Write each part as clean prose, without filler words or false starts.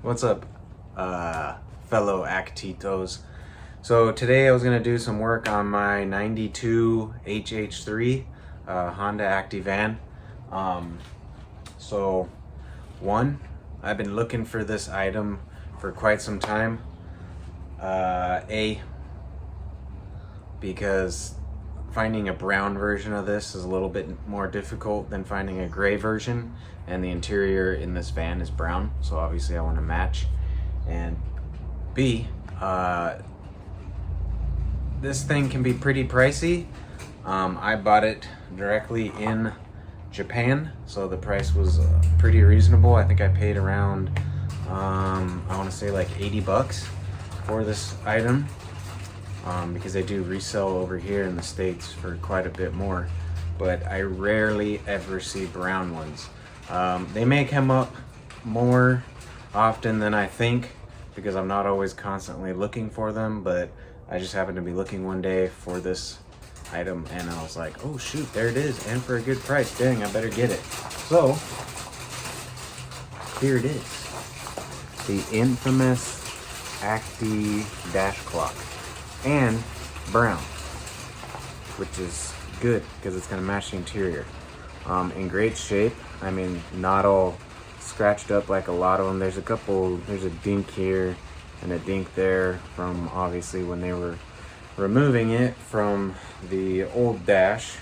What's up, fellow Actitos? So today I was gonna do some work on my 92 HH3 Honda Acty van. So one, I've been looking for this item for quite some time. Because finding a brown version of this is a little bit more difficult than finding a gray version, and the interior in this van is brown, so obviously I want to match. And B, this thing can be pretty pricey. I bought it directly in Japan, so the price was pretty reasonable. I think I paid around I want to say like 80 bucks for this item. Because they do resell over here in the States for quite a bit more, but I rarely ever see brown ones. They may come up more often than I think because I'm not always constantly looking for them, but I just happened to be looking one day for this item and I was like, oh shoot, there it is, and for a good price. Dang, I better get it. So here it is, the infamous Acty dash clock. And brown, which is good because it's gonna match the interior. In great shape. I mean, not all scratched up like a lot of them. There's a dink here and a dink there from obviously when they were removing it from the old dash.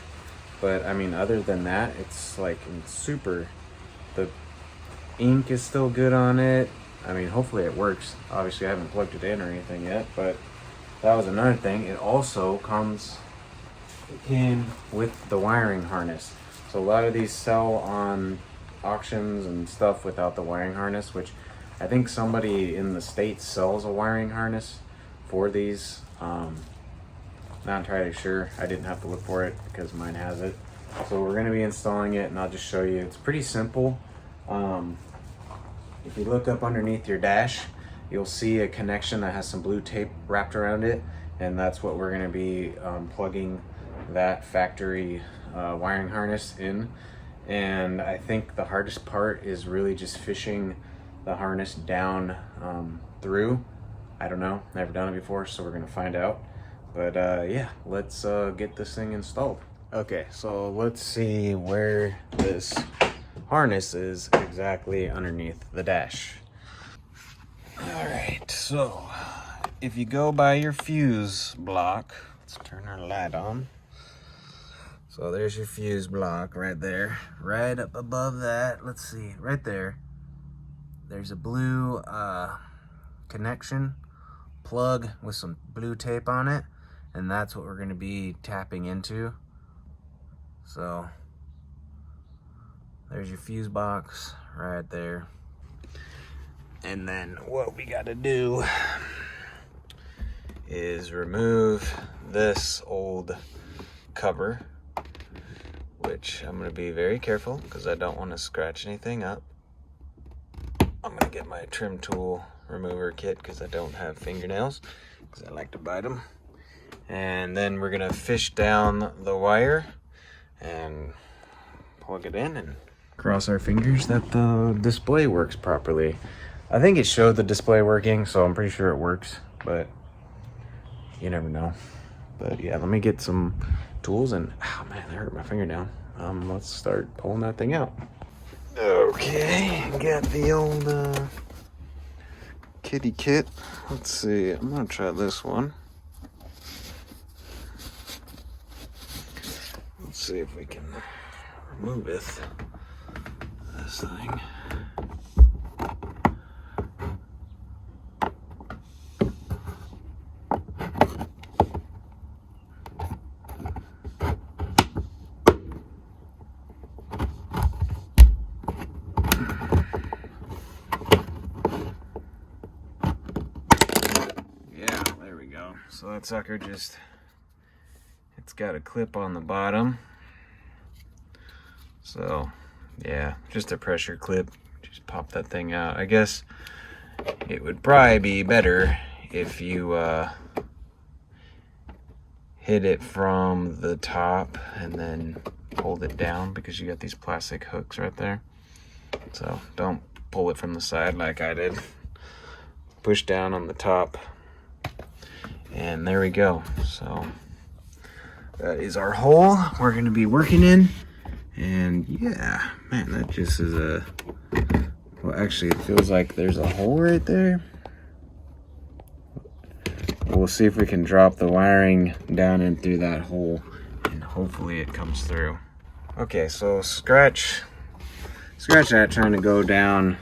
But I mean, other than that, it's like super. The ink is still good on it. I mean, hopefully it works. Obviously I haven't plugged it in or anything yet, but that was another thing. It also came with the wiring harness. So a lot of these sell on auctions and stuff without the wiring harness, which I think somebody in the States sells a wiring harness for these. Not entirely sure. I didn't have to look for it because mine has it. So we're gonna be installing it and I'll just show you. It's pretty simple. If you look up underneath your dash, you'll see a connection that has some blue tape wrapped around it, and that's what we're going to be plugging that factory wiring harness in. And I think the hardest part is really just fishing the harness down through. I don't know, never done it before, so we're going to find out. But yeah, let's get this thing installed. Okay, so let's see where this harness is exactly underneath the dash. Alright, so if you go by your fuse block, let's turn our light on. So there's your fuse block right there. Right up above that, let's see, right there, there's a blue connection plug with some blue tape on it, and that's what we're going to be tapping into. So there's your fuse box right there. And then what we got to do is remove this old cover, which I'm going to be very careful because I don't want to scratch anything up. I'm going to get my trim tool remover kit because I don't have fingernails because I like to bite them. And then we're going to fish down the wire and plug it in and cross our fingers that the display works properly. I think it showed the display working, so I'm pretty sure it works, but you never know. But yeah, let me get some tools and, oh man, that hurt my fingernail. Let's start pulling that thing out. Okay, got the old kitty kit. Let's see, I'm gonna try this one. Let's see if we can remove this thing. So that sucker just, it's got a clip on the bottom. So yeah, just a pressure clip. Just pop that thing out. I guess it would probably be better if you hit it from the top and then hold it down, because you got these plastic hooks right there. So don't pull it from the side like I did. push down on the top, and there we go. So that is our hole we're going to be working in. And yeah, man, that just is a, well, actually it feels like there's a hole right there. We'll see if we can drop the wiring down in through that hole, and hopefully it comes through. Okay, so scratch that trying to go down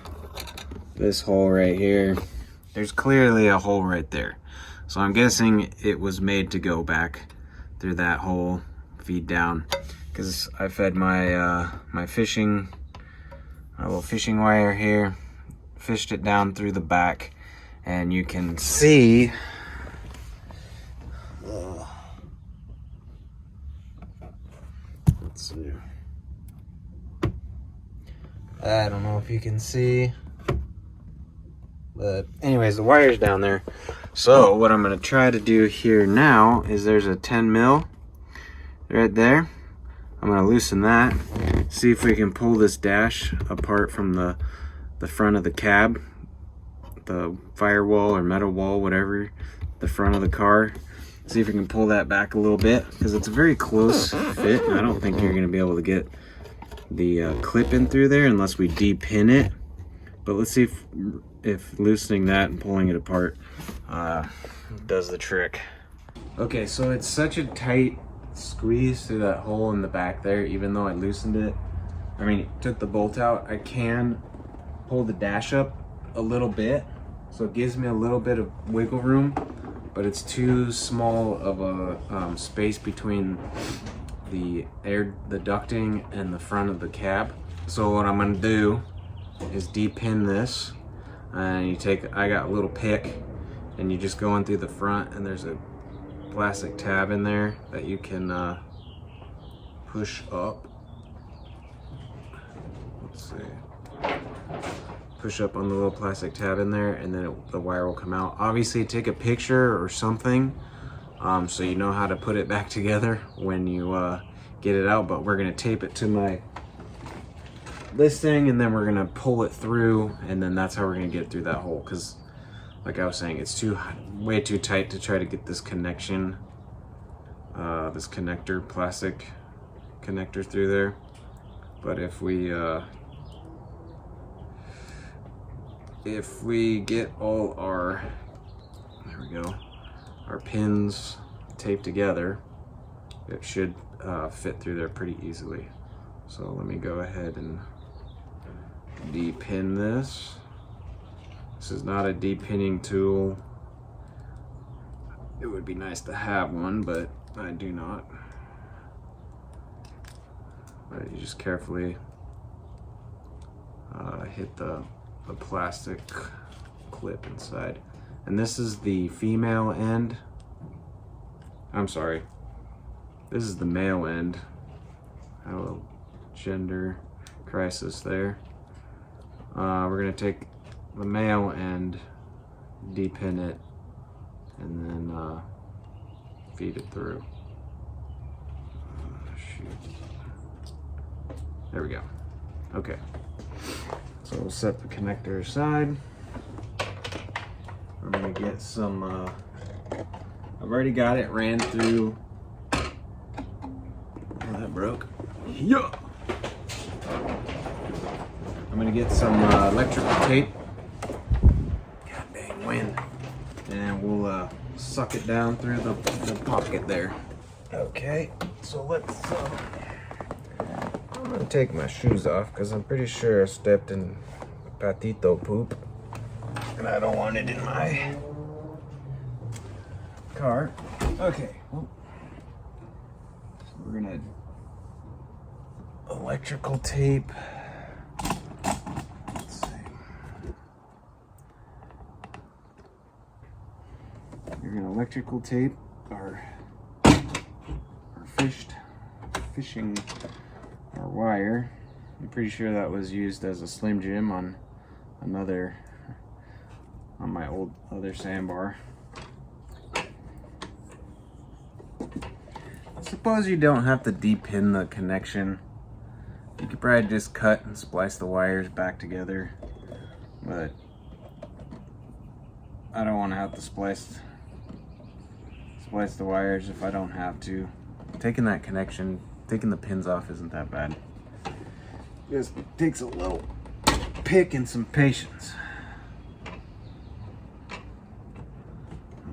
this hole right here. There's clearly a hole right there. So I'm guessing it was made to go back through that hole, feed down. Because I fed my my little fishing wire here, fished it down through the back, and you can see let's see. I don't know if you can see, but anyways, the wire's down there. So what I'm gonna try to do here now is there's a 10 mil right there. I'm gonna loosen that, see if we can pull this dash apart from the front of the cab, the firewall or metal wall, whatever, the front of the car. See if we can pull that back a little bit, because it's a very close fit, and I don't think you're gonna be able to get the clip in through there unless we de-pin it. But let's see if loosening that and pulling it apart does the trick. Okay, so it's such a tight squeeze through that hole in the back there, even though I loosened it. I mean, took the bolt out. I can pull the dash up a little bit, so it gives me a little bit of wiggle room, but it's too small of a space between the ducting and the front of the cab. So what I'm gonna do is de-pin this, and I got a little pick, and you just go in through the front, and there's a plastic tab in there that you can push up. Let's see. Push up on the little plastic tab in there, and then the wire will come out. Obviously take a picture or something so you know how to put it back together when you get it out. But we're gonna tape it to this thing, and then we're gonna pull it through, and then that's how we're gonna get through that hole. Because like I was saying, it's way too tight to try to get this connection, this connector, plastic connector through there. But if we get all our, there we go, our pins taped together, it should fit through there pretty easily. So let me go ahead and de-pin this. This is not a de-pinning tool. It would be nice to have one, but I do not. But you just carefully hit the plastic clip inside. And this is the female end. I'm sorry. This is the male end. I have a gender crisis there. We're gonna take the male end, de-pin it, and then feed it through. Shoot. There we go. Okay. So we'll set the connector aside. I'm gonna get some, I've already got it ran through. Oh, that broke. Yeah. I'm gonna get some electrical tape. God dang wind. And we'll suck it down through the pocket there. Okay, so let's, I'm gonna take my shoes off because I'm pretty sure I stepped in patito poop. And I don't want it in my car. Okay, well, so we're gonna electrical tape. Let's see. You're gonna electrical tape our wire. I'm pretty sure that was used as a Slim Jim on my old other sandbar. I suppose you don't have to de-pin the connection. You could probably just cut and splice the wires back together, but I don't want to have to splice the wires if I don't have to. Taking that connection, taking the pins off isn't that bad. Just takes a little pick and some patience.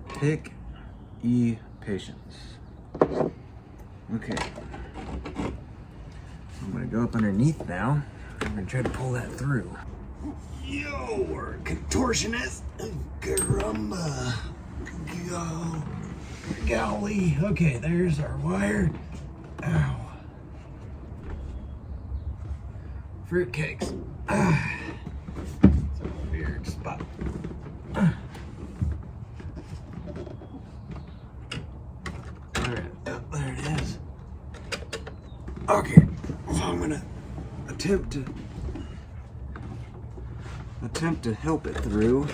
Pick patience. Okay. I'm gonna go up underneath now. I'm gonna try to pull that through. Yo, we're a contortionist. Caramba. Go. Golly. Okay, there's our wire. Ow. Fruitcakes. It's a weird spot. Alright, there it is. Okay, so I'm gonna attempt to help it through.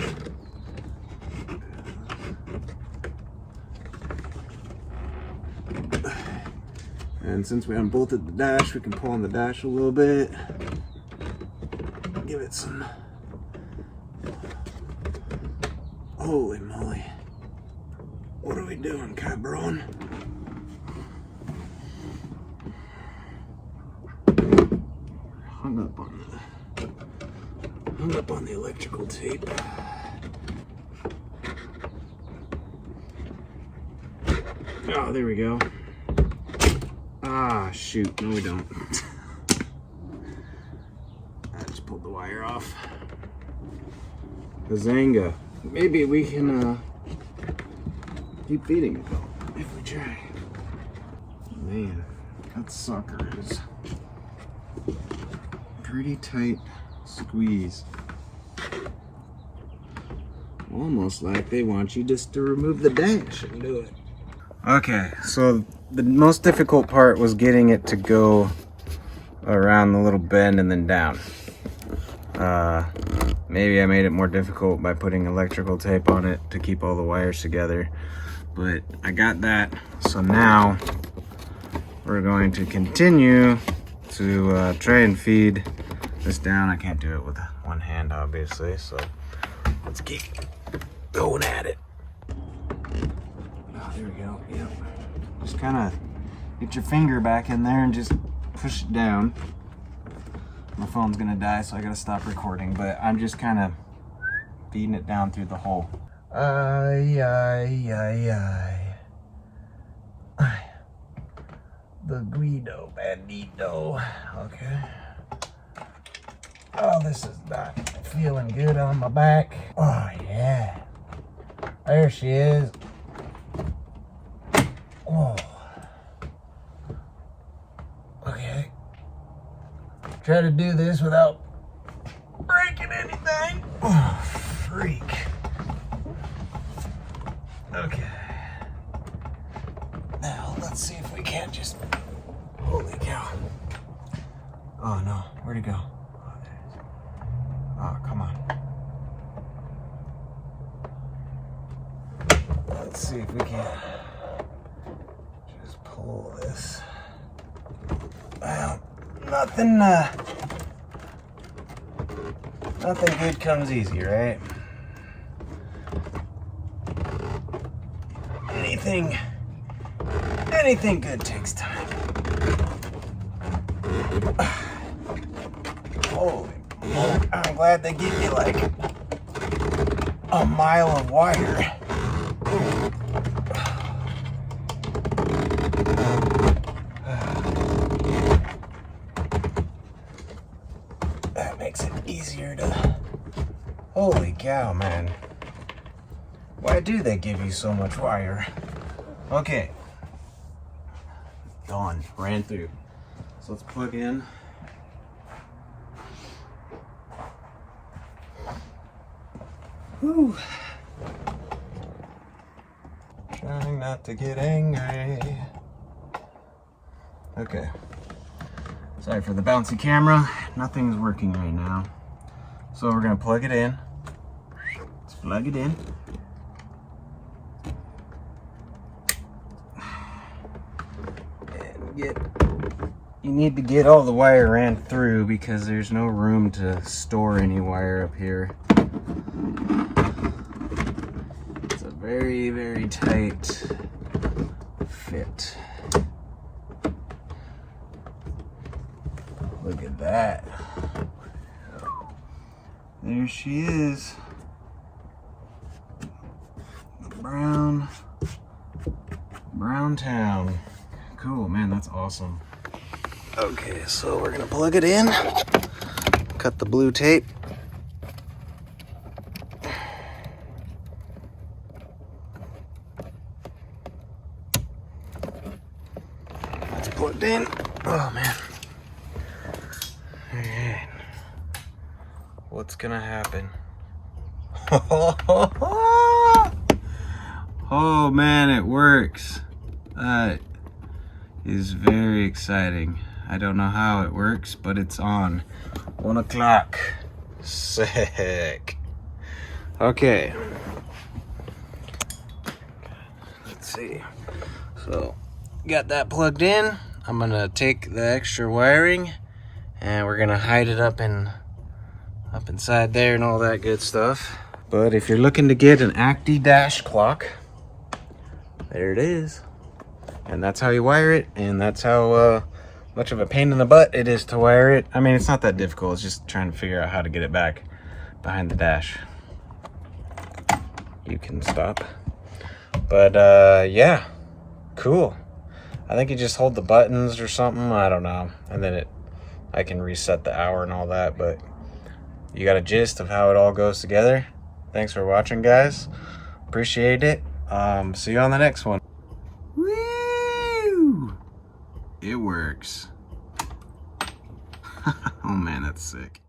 And since we unbolted the dash, we can pull on the dash a little bit. Give it some. Holy moly. What are we doing, cabron? Hung up on the electrical tape. Oh, there we go. Ah, shoot. No, we don't. I just pulled the wire off. Bazanga. Maybe we can keep feeding it though, if we try. Man, that sucker is pretty tight squeeze. Almost like they want you just to remove the dash and do it. Okay, so the most difficult part was getting it to go around the little bend and then down. Maybe I made it more difficult by putting electrical tape on it to keep all the wires together, but I got that. So now we're going to continue to try and feed this down. I can't do it with one hand, obviously, so let's keep going at it. Oh, there we go. Yep. Just kind of get your finger back in there and just push it down. My phone's gonna die, so I gotta stop recording, but I'm just kind of feeding it down through the hole. Ay, ay, ay, ay. The Guido Bandito. Okay. Oh, this is not feeling good on my back. Oh, yeah. There she is. Oh. Okay. Try to do this without breaking anything. Oh, freak. Okay. Now, let's see if we can't just... Holy cow. Oh, no. Where'd it go? Oh, there it is. Oh, come on. Let's see if we can just pull this. Well, nothing good comes easy, right? Anything good takes time. Holy moly. I'm glad they give you like a mile of wire. That makes it easier to... Holy cow, man. Why do they give you so much wire? Okay. Gone. Ran through. So let's plug in. Whew. Trying not to get angry. Okay. Sorry for the bouncy camera. Nothing's working right now. So we're gonna plug it in. Let's plug it in. You need to get all the wire ran through because there's no room to store any wire up here. very, very tight fit. Look at that. There she is. Brown town. Cool, man, that's awesome. Okay, so we're gonna plug it in, cut the blue tape. It's plugged in. Oh man. All right. What's gonna happen? Oh man, it works. That is very exciting. I don't know how it works, but it's on. 1 o'clock. Sick. Okay. Let's see. So, got that plugged in. I'm gonna take the extra wiring and we're gonna hide it up inside there and all that good stuff. But if you're looking to get an Acty dash clock, there it is. And that's how you wire it, and that's how much of a pain in the butt it is to wire it. I mean, it's not that difficult. It's just trying to figure out how to get it back behind the dash. You can stop. But yeah, cool. I think you just hold the buttons or something, I don't know. And then I can reset the hour and all that, but you got a gist of how it all goes together. Thanks for watching, guys. Appreciate it. See you on the next one. Woo! It works. Oh man, that's sick.